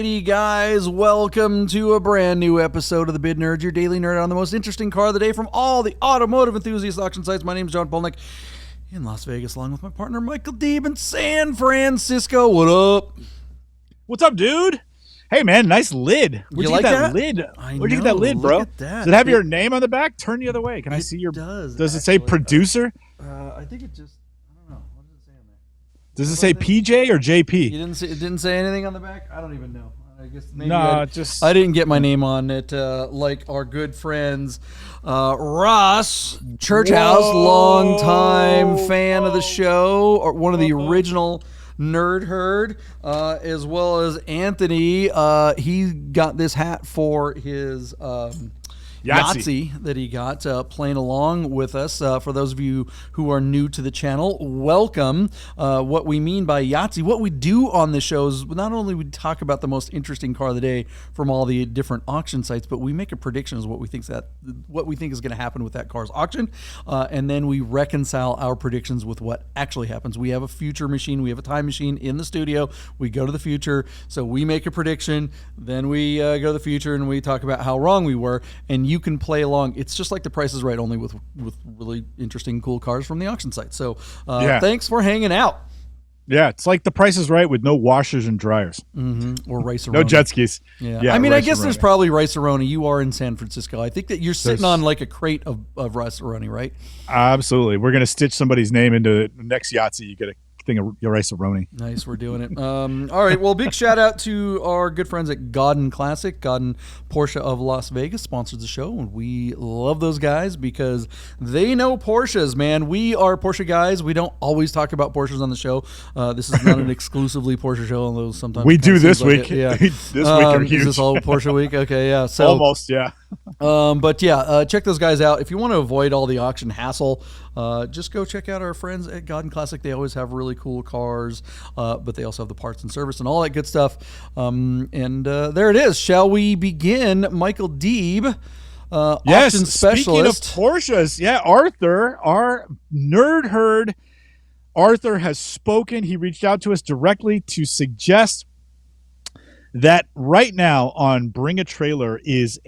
Hey guys, welcome to a brand new episode of the Bid Nerd, your daily nerd on the most interesting car of the day from all the automotive enthusiast auction sites. My name is John Polnik in Las Vegas, along with my partner Michael Deeb in San Francisco. What up? What's up, dude? Hey, man, nice lid. Where'd you like get that lid? Where'd you get that lid, bro? Look at that. Does it have your name on the back? Turn the other way. Can I see your... Does it say producer? I think it just... I don't know. What does it say on there? Does it say PJ or JP? It didn't say anything on the back? I don't even know. I guess maybe I didn't get my name on it like our good friends Ross Churchhouse, longtime fan of the show, or one of the original Nerd Herd, as well as Anthony. He got this hat for his Yahtzee that he got playing along with us. For those of you who are new to the channel, welcome. What we mean by Yahtzee, what we do on the show is not only we talk about the most interesting car of the day from all the different auction sites, but we make a prediction of what we think is going to happen with that car's auction, and then we reconcile our predictions with what actually happens. We have a future machine, we have a time machine in the studio. We go to the future, so we make a prediction, then we go to the future and we talk about how wrong we were, and you can play along. It's just like The Price is Right, only with really interesting, cool cars from the auction site. So thanks for hanging out. Yeah, it's like The Price is Right with no washers and dryers. Or rice-a-roni. No jet skis. Yeah, I mean, I guess there's probably rice-a-roni. You are in San Francisco. I think that you're sitting on like a crate of rice-a-roni, right? Absolutely. We're going to stitch somebody's name into the next Yahtzee. You get a thing of your rice-a-roni. Nice, we're doing it. All right, well, big shout out to our good friends at Godden Classic. Godden Porsche of Las Vegas sponsors the show, and we love those guys because they know Porsches, man. We are Porsche guys. We don't always talk about Porsches on the show. This is not an exclusively Porsche show, although sometimes we do this week. Yeah, this week are huge. Is this all Porsche week? Okay, yeah. So almost, yeah. But yeah, check those guys out if you want to avoid all the auction hassle. Just go check out our friends at Godden Classic. They always have really cool cars, but they also have the parts and service and all that good stuff. And there it is. Shall we begin? Michael Deeb, auction specialist. Speaking of Porsches, yeah, Arthur, our nerd herd, Arthur has spoken. He reached out to us directly to suggest that right now on Bring a Trailer is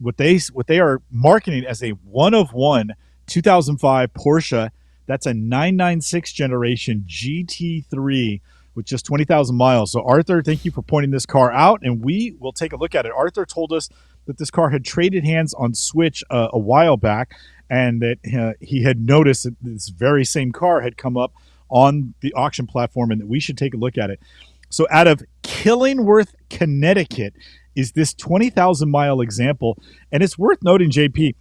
what they are marketing as a one-of-one 2005 Porsche. That's a 996 generation GT3 with just 20,000 miles. So Arthur, thank you for pointing this car out, and we will take a look at it. Arthur told us that this car had traded hands on Switch a while back, and that he had noticed that this very same car had come up on the auction platform, and that we should take a look at it. So out of Killingworth, Connecticut is this 20,000 mile example. And it's worth noting, JP,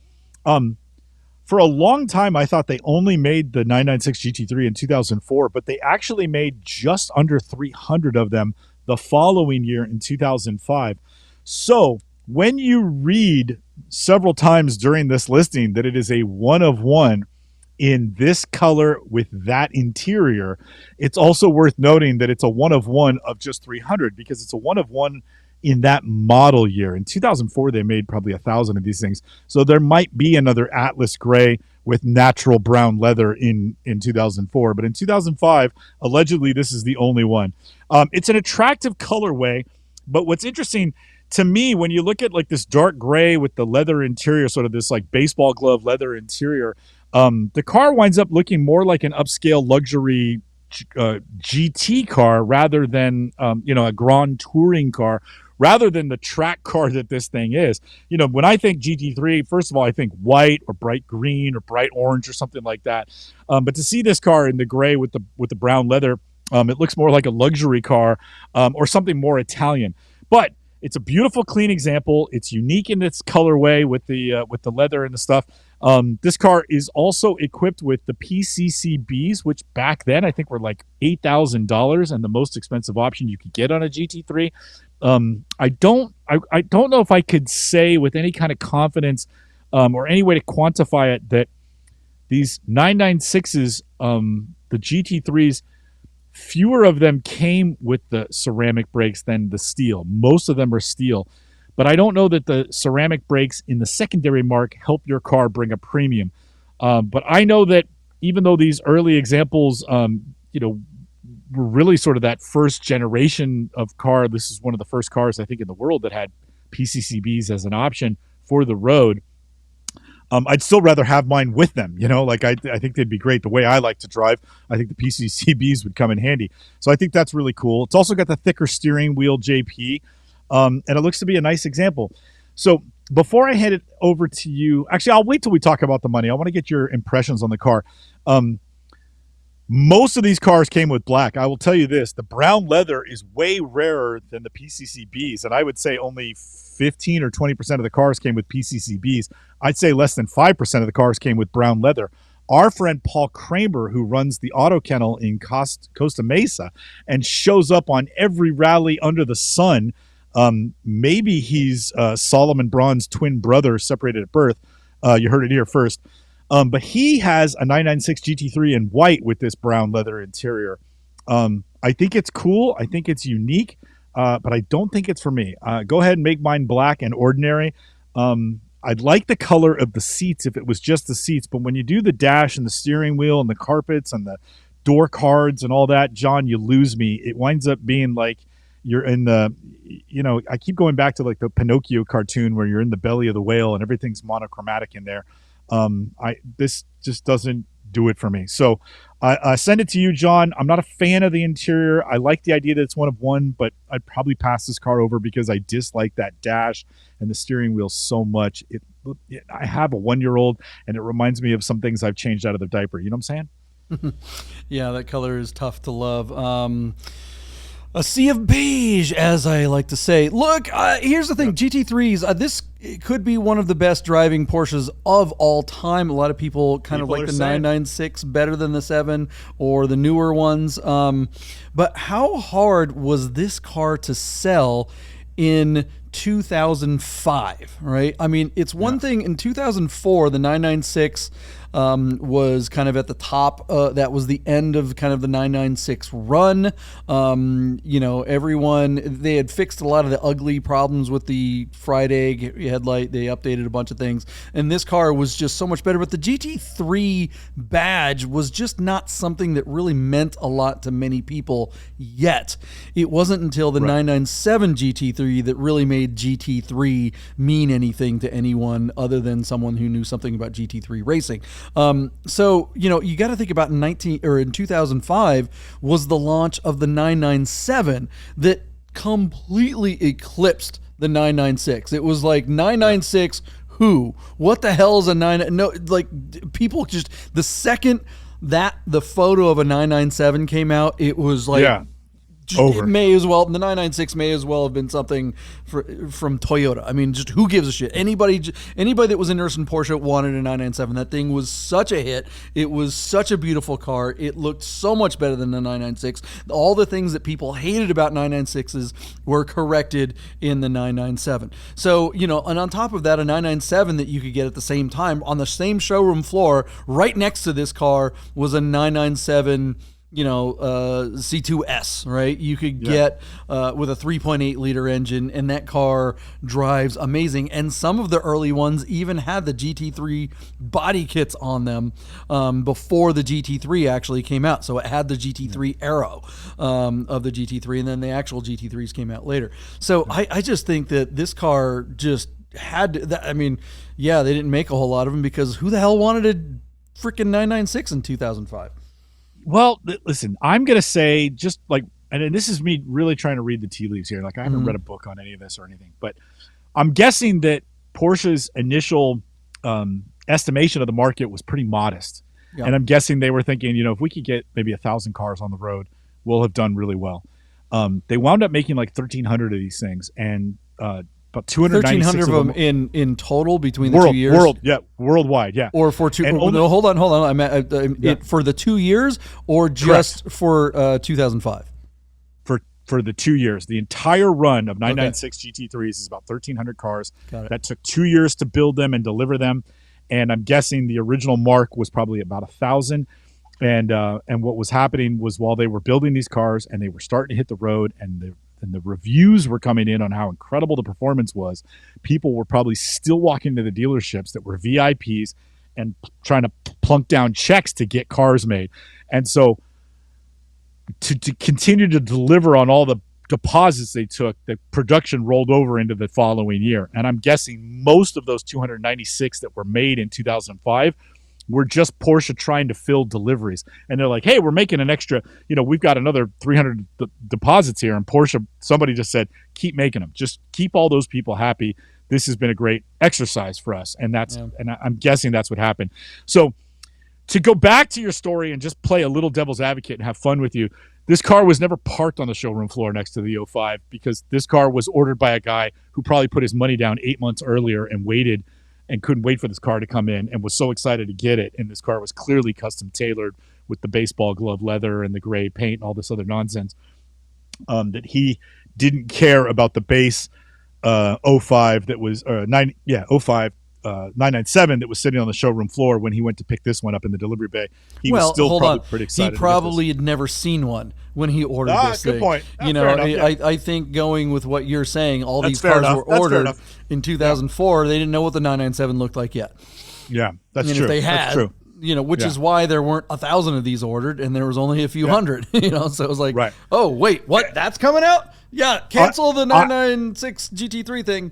for a long time, I thought they only made the 996 GT3 in 2004, but they actually made just under 300 of them the following year in 2005. So when you read several times during this listing that it is a one-of-one in this color with that interior, it's also worth noting that it's a one-of-one of just 300 because it's a one-of-one in that model year. In 2004, they made probably 1,000 of these things. So there might be another Atlas Gray with natural brown leather in 2004. But in 2005, allegedly, this is the only one. It's an attractive colorway. But what's interesting to me, when you look at like this dark gray with the leather interior, sort of this like baseball glove leather interior, the car winds up looking more like an upscale luxury GT car rather than a Grand Touring car, rather than the track car that this thing is. When I think GT3, first of all, I think white or bright green or bright orange or something like that. But to see this car in the gray with the brown leather, it looks more like a luxury car or something more Italian. But it's a beautiful, clean example. It's unique in its colorway with the leather and the stuff. This car is also equipped with the PCCBs, which back then I think were like $8,000 and the most expensive option you could get on a GT3. I don't know if I could say with any kind of confidence or any way to quantify it that these 996s, the GT3s, fewer of them came with the ceramic brakes than the steel. Most of them are steel. But I don't know that the ceramic brakes in the secondary mark help your car bring a premium. But I know that even though these early examples, were really sort of that first generation of car. This is one of the first cars I think in the world that had PCCBs as an option for the road. I'd still rather have mine with them, like I think they'd be great. The way I like to drive, I think the PCCBs would come in handy. So I think that's really cool. It's also got the thicker steering wheel JP, and it looks to be a nice example. So before I hand it over to you, actually, I'll wait till we talk about the money. I want to get your impressions on the car. Most of these cars came with black. I will tell you this, the brown leather is way rarer than the PCCBs, and I would say only 15 or 20% of the cars came with PCCBs. I'd say less than 5% of the cars came with brown leather. Our friend Paul Kramer, who runs the Auto Kennel in Costa Mesa and shows up on every rally under the sun, maybe he's Solomon Braun's twin brother separated at birth. You heard it here first. But he has a 996 GT3 in white with this brown leather interior. I think it's cool. I think it's unique. But I don't think it's for me. Go ahead and make mine black and ordinary. I'd like the color of the seats if it was just the seats, but when you do the dash and the steering wheel and the carpets and the door cards and all that, John, you lose me. It winds up being like you're in the, I keep going back to like the Pinocchio cartoon where you're in the belly of the whale and everything's monochromatic in there. This just doesn't do it for me. So I send it to you, John. I'm not a fan of the interior. I like the idea that it's one of one, but I'd probably pass this car over because I dislike that dash and the steering wheel so much. I have a 1-year-old and it reminds me of some things I've changed out of the diaper. You know what I'm saying? Yeah, that color is tough to love. A sea of beige, as I like to say. Look, here's the thing. GT3s, this could be one of the best driving Porsches of all time. A lot of people kind of like the 996 better than the 7 or the newer ones. But how hard was this car to sell in 2005, right? I mean, it's one thing in 2004, the 996 was kind of at the top. That was the end of kind of the 996 run. Everyone, they had fixed a lot of the ugly problems with the fried egg headlight. They updated a bunch of things. And this car was just so much better. But the GT3 badge was just not something that really meant a lot to many people yet. It wasn't until the 997 GT3 that really made GT3 mean anything to anyone other than someone who knew something about GT3 racing. So you got to think about in 2005 was the launch of the 997 that completely eclipsed the 996. It was like 996 who? What the hell is a 9? No, like people just the second that the photo of a 997 came out, it was like over. It may as well, the 996 may as well have been something from Toyota. I mean, just who gives a shit? Anybody that was interested in Porsche wanted a 997. That thing was such a hit. It was such a beautiful car. It looked so much better than the 996. All the things that people hated about 996s were corrected in the 997. So, and on top of that, a 997 that you could get at the same time on the same showroom floor, right next to this car was a 997 C2S, right? You could get with a 3.8 liter engine, and that car drives amazing. And some of the early ones even had the GT3 body kits on them before the GT3 actually came out. So it had the GT3 Aero of the GT3, and then the actual GT3s came out later. So I just think that this car just had to, they didn't make a whole lot of them because who the hell wanted a freaking 996 in 2005? Well, listen, I'm going to say just like, and this is me really trying to read the tea leaves here. Like I haven't read a book on any of this or anything, but I'm guessing that Porsche's initial estimation of the market was pretty modest. Yeah. And I'm guessing they were thinking, if we could get maybe 1,000 cars on the road, we'll have done really well. They wound up making like 1,300 of these things, and about 296 of them in total between the 2 years. Worldwide, yeah. Or for two. No, hold on. I meant for the 2 years, or just correct. For 2005. For the 2 years, the entire run of 996 GT3s is about 1,300 cars. That took 2 years to build them and deliver them, and I'm guessing the original mark was probably about 1,000. And what was happening was while they were building these cars and they were starting to hit the road and the reviews were coming in on how incredible the performance was, people were probably still walking to the dealerships that were VIPs and trying to plunk down checks to get cars made. And so to continue to deliver on all the deposits they took, the production rolled over into the following year. And I'm guessing most of those 296 that were made in 2005 were just Porsche trying to fill deliveries. And they're like, hey, we're making an extra, we've got another 300 deposits here. And Porsche, somebody just said, keep making them. Just keep all those people happy. This has been a great exercise for us. And and I'm guessing that's what happened. So to go back to your story and just play a little devil's advocate and have fun with you, this car was never parked on the showroom floor next to the 05 because this car was ordered by a guy who probably put his money down 8 months earlier and waited and couldn't wait for this car to come in and was so excited to get it. And this car was clearly custom tailored with the baseball glove leather and the gray paint and all this other nonsense, that he didn't care about the base 05 that was 05 997 that was sitting on the showroom floor when he went to pick this one up in the delivery bay. He was still probably pretty excited. He probably had never seen one when he ordered this thing. Good point. I think going with what you're saying, all these cars were ordered in 2004. They didn't know what the 997 looked like yet. Yeah, that's true. If they had, that's true. Which is why there weren't 1,000 of these ordered, and there was only a few hundred. So it was like, oh wait, what? That's coming out? Yeah, cancel the 996 GT3 thing.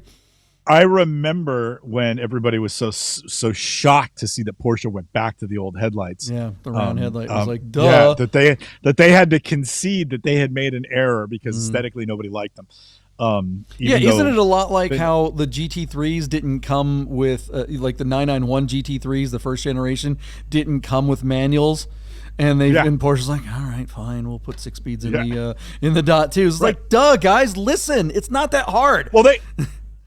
I remember when everybody was so shocked to see that Porsche went back to the old headlights. Yeah, the round headlight. It was like, duh. Yeah, that they had to concede that they had made an error because aesthetically nobody liked them. Isn't it a lot like how the GT3s didn't come with, like the 991 GT3s, the first generation, didn't come with manuals? And and Porsche's like, all right, fine, we'll put 6 speeds in the dot twos. It's like, duh, guys, listen, it's not that hard. Well,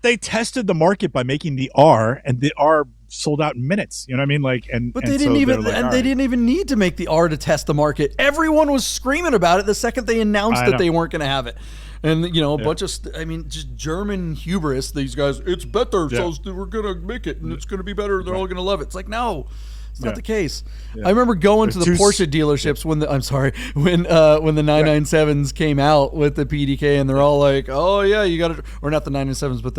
they tested the market by making the R, and the R sold out in minutes. You know what I mean? But they didn't even need to make the R to test the market. Everyone was screaming about it the second they announced that they weren't going to have it. And a bunch of just German hubris. These guys, it's better, so we're going to make it, and it's going to be better. They're all going to love it. It's like, no. It's not the case. I remember going to the Porsche dealerships when the 997s came out with the PDK, and they're all like, "Oh yeah, you got to," or not the 997s, but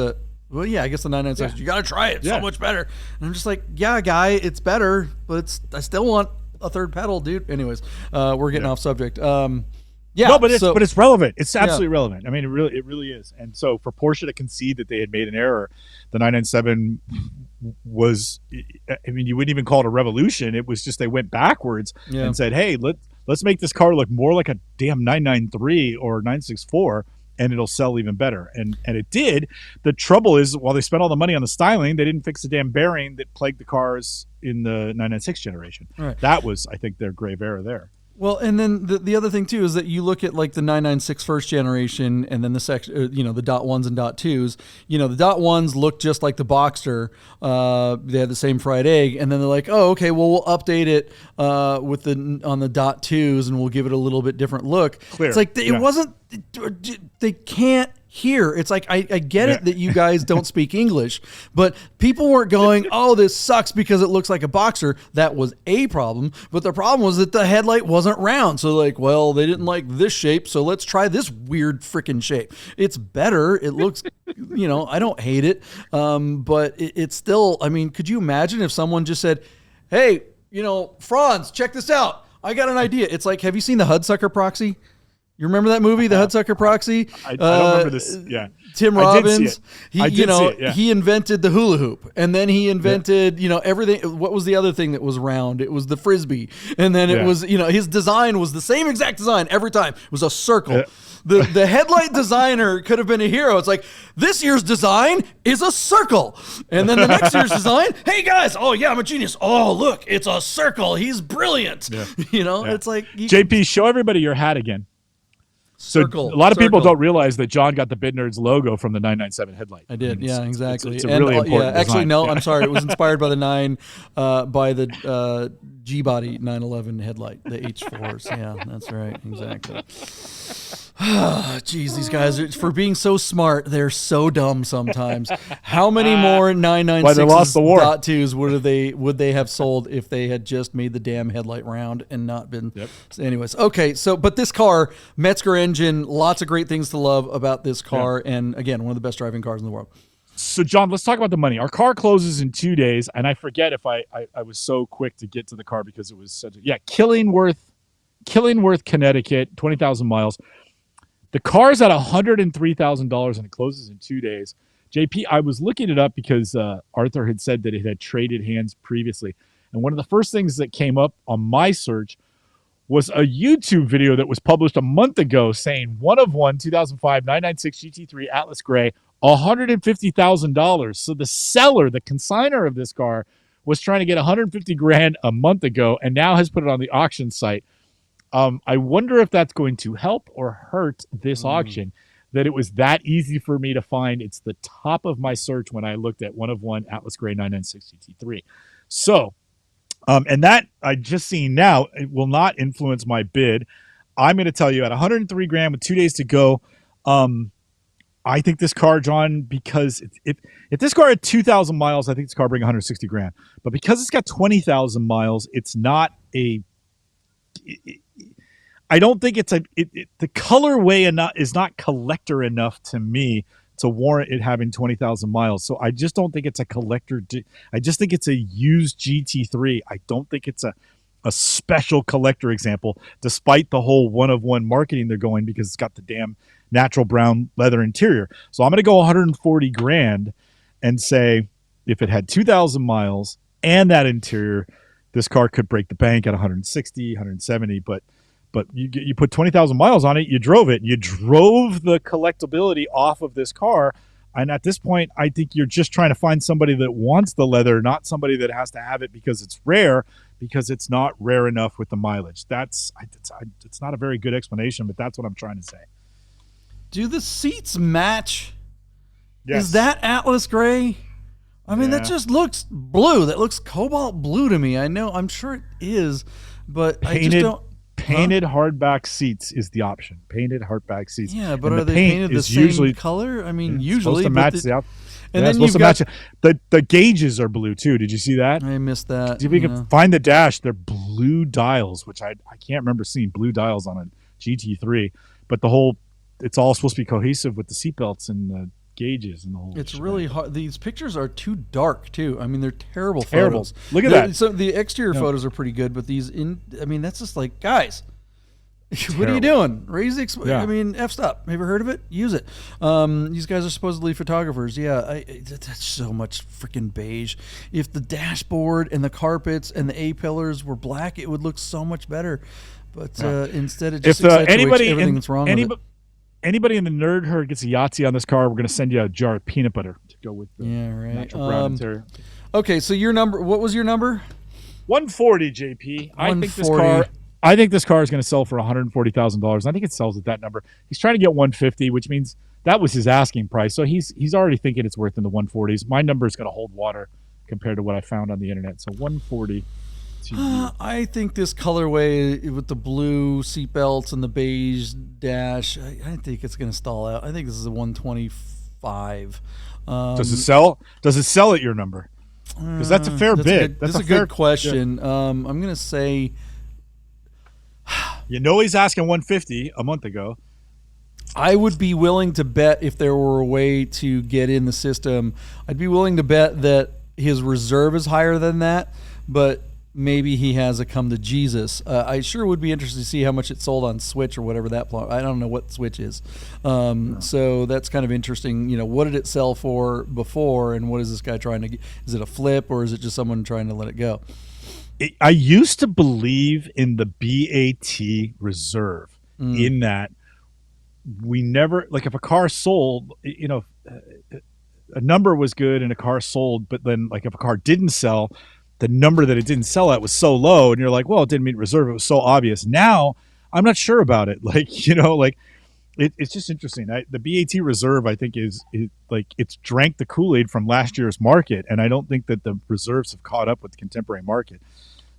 I guess the 997s. You got to try it. It's so much better. And I'm just like, yeah, guy, it's better, but I still want a third pedal, dude. Anyways, we're getting off subject. But it's relevant. It's absolutely relevant. I mean, it really is. And so for Porsche to concede that they had made an error, the 997 was, I mean, you wouldn't even call it a revolution. It was just they went backwards and said, hey, let's make this car look more like a damn 993 or 964, and it'll sell even better. And it did. The trouble is, while they spent all the money on the styling, they didn't fix the damn bearing that plagued the cars in the 996 generation. Right. That was, I think, their grave error there. Well, and then the other thing too is that you look at like the 996 first generation, and then the the dot ones and dot twos. The dot ones look just like the Boxster. They had the same fried egg, and then they're like, oh, okay, well we'll update it on the dot twos, and we'll give it a little bit different look. Clear. It's like it wasn't. They can't hear. It's like I get it that you guys don't speak English, but people weren't going, oh, this sucks because it looks like a Boxster. That was a problem, but the problem was that the headlight wasn't round. So like, well, they didn't like this shape, so let's try this weird freaking shape. It's better. It looks, I don't hate it, but it's still. I mean, could you imagine if someone just said, hey, Franz, check this out. I got an idea. It's like, have you seen the Hudsucker Proxy? You remember that movie, The Hudsucker Proxy? I don't remember this. Yeah, Tim Robbins. I did see it. He invented the hula hoop, and then he invented, everything. What was the other thing that was round? It was the frisbee, and then it was, his design was the same exact design every time. It was a circle. Yeah. The headlight designer could have been a hero. It's like, this year's design is a circle, and then the next year's design, hey guys, oh yeah, I'm a genius. Oh look, it's a circle. He's brilliant. Yeah. It's like JP, show everybody your hat again. So a lot of people don't realize that John got the Bid Nerds logo from the 997 headlight. I did, exactly. It's a really important design. Actually, no, I'm sorry. It was inspired by the G-body 911 headlight, the H4s. Yeah, that's right, exactly. Jeez, these guys, for being so smart, they're so dumb sometimes. How many more 996 would they have sold if they had just made the damn headlight round and not been? Yep. Anyways, okay. So, but this car, Metzger engine, lots of great things to love about this car, and again, one of the best driving cars in the world. So, John, let's talk about the money. Our car closes in 2 days, and I forget if I was so quick to get to the car because it was such a Killingworth Killingworth, Connecticut, 20,000 miles. The car's at $103,000 and it closes in 2 days. JP, I was looking it up because Arthur had said that it had traded hands previously. And one of the first things that came up on my search was a YouTube video that was published a month ago saying 2005 996 GT3 Atlas Gray, $150,000. So the seller, the consignor of this car, was trying to get $150,000 a month ago and now has put it on the auction site. I wonder if that's going to help or hurt this auction, that it was that easy for me to find. It's the top of my search when I looked at 1 Atlas Gray 996 GT3. So, and that I just seen now, it will not influence my bid. I'm going to tell you at $103,000 with 2 days to go. I think this car, John, because if this car had 2,000 miles, I think this car bring $160,000. But because it's got 20,000 miles, it's not a. I don't think it's the colorway is not collector enough to me to warrant it having 20,000 miles. So I just don't think it's a collector. I just think it's a used GT3. I don't think it's a special collector example, despite the whole one-of-one marketing they're going, because it's got the damn natural brown leather interior. So I'm going to go $140,000 and say if it had 2,000 miles and that interior, this car could break the bank at 160, 170, but you put 20,000 miles on it, you drove the collectability off of this car. And at this point, I think you're just trying to find somebody that wants the leather, not somebody that has to have it because it's rare, because it's not rare enough with the mileage. It's not a very good explanation, but that's what I'm trying to say. Do the seats match? Yes. Is that Atlas Gray? I mean, that just looks blue. That looks cobalt blue to me. I'm sure it is, but I just don't. Painted hardback seats is the option. Painted hardback seats. Yeah, but are they painted the same color? I mean, usually. Supposed to match and then you've got the gauges are blue too. Did you see that? I missed that. See if you can find the dash. They're blue dials, which I can't remember seeing blue dials on a GT3. But it's all supposed to be cohesive with the seatbelts and the gauges and the whole. It's really hard. These pictures are too dark too. I mean, they're terrible Terrible. photos. Look at that. So the exterior photos are pretty good, but that's just like, guys, what are you doing? Raise the I mean, F's up. Ever heard of it? Use it. These guys are supposedly photographers. Yeah, that's so much freaking beige. If the dashboard and the carpets and the A-pillars were black, it would look so much better. But instead, it just accentuates everything that's wrong with it. Anybody in the nerd herd gets a Yahtzee on this car, we're going to send you a jar of peanut butter to go with the natural brown interior. Okay, so your number. What was your number? 140, JP. I think this car is going to sell for $140,000. I think it sells at that number. He's trying to get 150, which means that was his asking price. So he's already thinking it's worth in the 140s. My number is going to hold water compared to what I found on the internet. So 140. I think this colorway with the blue seatbelts and the beige dash, I think it's going to stall out. I think this is a 125. Does it sell? Does it sell at your number? Because that's a fair bid. That's a good question. I'm going to say, he's asking 150 a month ago. I would be willing to bet, if there were a way to get in the system, I'd be willing to bet that his reserve is higher than that, but maybe he has a come to Jesus. I sure would be interested to see how much it sold on Switch or whatever that. I don't know what Switch is. So that's kind of interesting. What did it sell for before, and what is this guy trying to get? Is it a flip, or is it just someone trying to let it go? I used to believe in the BaT reserve, in that we never, like, if a car sold, a number was good and a car sold, but then, like, if a car didn't sell, the number that it didn't sell at was so low, and you're like, well, it didn't meet reserve. It was so obvious. Now I'm not sure about it. It's just interesting. The BaT reserve, I think, is it's drank the Kool-Aid from last year's market, and I don't think that the reserves have caught up with the contemporary market.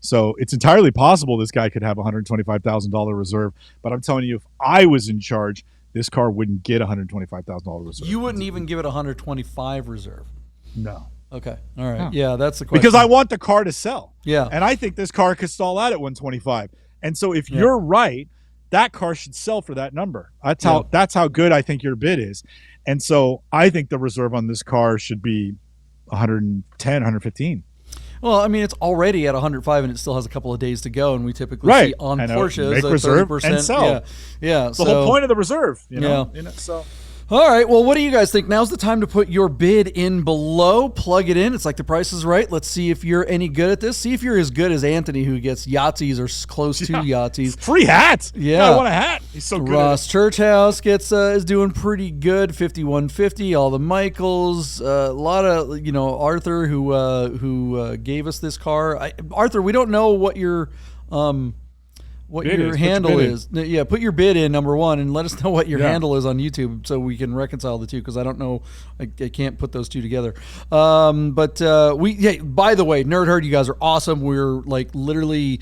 So it's entirely possible this guy could have a $125,000 reserve. But I'm telling you, if I was in charge, this car wouldn't get a $125,000 reserve. You wouldn't even give it a 125 reserve. No. Okay. All right. Yeah, that's the question. Because I want the car to sell. Yeah. And I think this car could stall out at 125. And so if you're right, that car should sell for that number. That's how good I think your bid is. And so I think the reserve on this car should be 110, 115. Well, I mean, it's already at 105, and it still has a couple of days to go, and we typically Right. see on And Porsches make a reserve 30%. and sell. Yeah. It's the whole point of the reserve, you know? Yeah. You know, so All right. Well, what do you guys think? Now's the time to put your bid in below. Plug it in. It's like The Price is Right. Let's see if you're any good at this. See if you're as good as Anthony, who gets Yahtzees or close to Yahtzees. free hat. Yeah. I want a hat. He's so good. Ross Churchhouse gets is doing pretty good, 5150. All the Michaels, a lot of Arthur who gave us this car. Arthur, we don't know what your handle is. Yeah, put your bid in, number one, and let us know what your handle is on YouTube so we can reconcile the two, because I don't know. I can't put those two together. By the way, Nerd Herd, you guys are awesome. We're like literally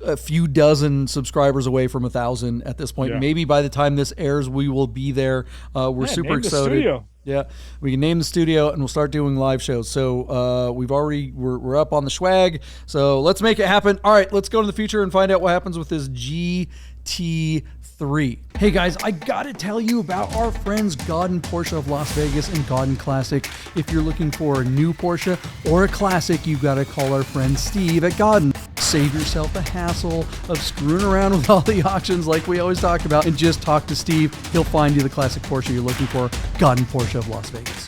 a few dozen subscribers away from 1,000 at this point. Maybe by the time this airs, we will be there. We're super excited. Yeah, we can name the studio and we'll start doing live shows. So we're up on the swag. So let's make it happen. All right, let's go to the future and find out what happens with this GT3. Hey guys, I gotta tell you about our friends Godden Porsche of Las Vegas and Godden Classic. If you're looking for a new Porsche or a classic, you gotta call our friend Steve at Godden. Save yourself the hassle of screwing around with all the auctions like we always talk about, and just talk to Steve. He'll find you the classic Porsche you're looking for. Godden Porsche of Las Vegas.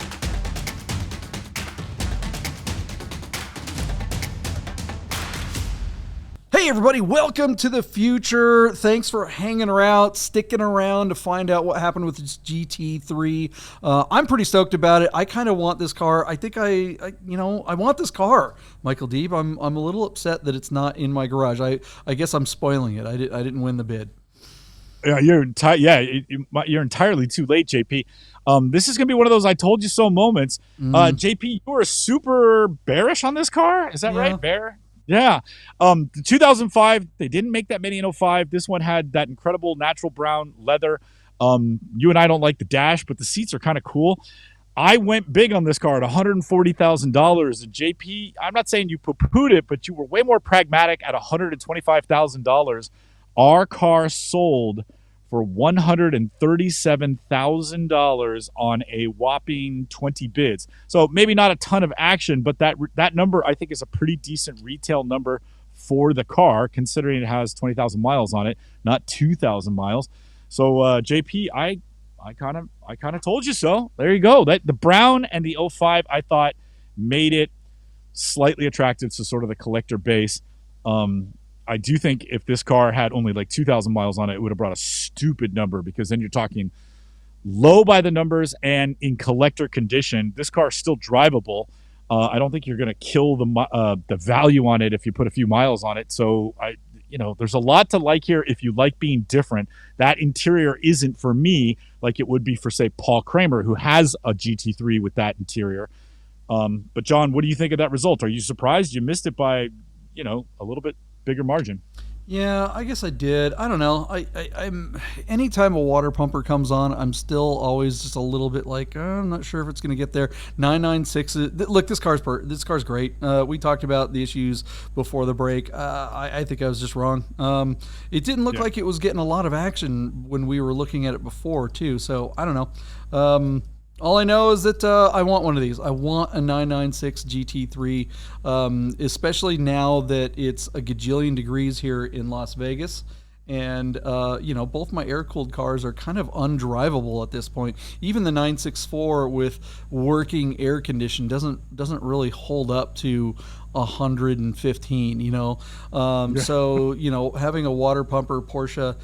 Hey everybody, welcome to the future. Thanks for hanging around, sticking around to find out what happened with this GT3. I'm pretty stoked about it. I kind of want this car. I think I want this car, Michael Deeb. I'm a little upset that it's not in my garage. I guess I'm spoiling it. I didn't win the bid. Yeah, you're entirely too late, JP. This is gonna be one of those "I told you so" moments. JP, you were super bearish on this car. Is that right? Bear. Yeah. The 2005, they didn't make that many in 05. This one had that incredible natural brown leather. You and I don't like the dash, but the seats are kind of cool. I went big on this car at $140,000. And JP, I'm not saying you poo-pooed it, but you were way more pragmatic at $125,000. Our car sold for $137,000 on a whopping 20 bids. So maybe not a ton of action, but that number I think is a pretty decent retail number for the car, considering it has 20,000 miles on it, not 2,000 miles. So JP, I kind of told you so. There you go. That the brown and the 05 I thought made it slightly attractive to sort of the collector base. I do think if this car had only like 2,000 miles on it, it would have brought a stupid number, because then you're talking low by the numbers and in collector condition. This car is still drivable. I don't think you're going to kill the value on it if you put a few miles on it. So there's a lot to like here if you like being different. That interior isn't for me like it would be for, say, Paul Kramer, who has a GT3 with that interior. But John, what do you think of that result? Are you surprised you missed it by, a little bit bigger margin? Yeah, I guess I did. I don't know. I'm anytime a water pumper comes on, I'm still always just a little bit like, I'm not sure if it's going to get there. 996. Look, this car's great. We talked about the issues before the break. I think I was just wrong. It didn't look like it was getting a lot of action when we were looking at it before too. So I don't know. All I know is that I want one of these. I want a 996 GT3, especially now that it's a gajillion degrees here in Las Vegas. And, both my air-cooled cars are kind of undrivable at this point. Even the 964 with working air condition doesn't really hold up to 115, So, having a water pumper Porsche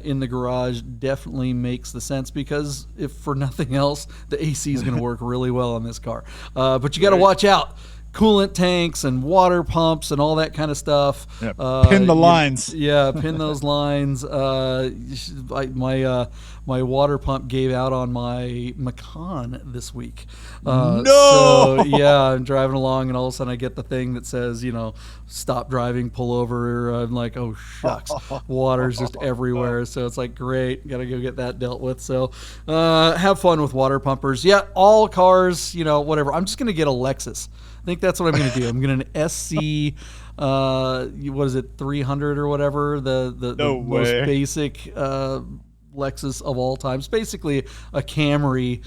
in the garage definitely makes the sense, because if for nothing else, the AC is going to work really well on this car. But you got to watch out. Coolant tanks and water pumps and all that kind of stuff. Yep. Pin the lines. Pin those lines. My water pump gave out on my Macan this week. No! So, I'm driving along and all of a sudden I get the thing that says, stop driving, pull over. I'm like, oh, shucks. Water's just everywhere. So it's like, great. Got to go get that dealt with. So have fun with water pumpers. Yeah, all cars, whatever. I'm just going to get a Lexus. I think that's what I'm going to do. I'm going to SC, what is it, 300 or whatever, the most basic Lexus of all time. It's basically a Camry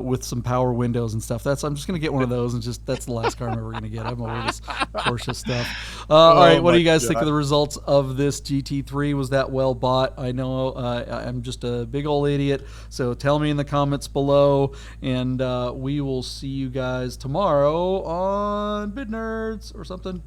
with some power windows and stuff. I'm just gonna get one of those, and that's the last car I'm ever gonna get. I'm over this Porsche stuff. All right, what do you guys think of the results of this GT3? Was that well bought? I know I'm just a big old idiot, so tell me in the comments below, and we will see you guys tomorrow on Bid Nerds or something.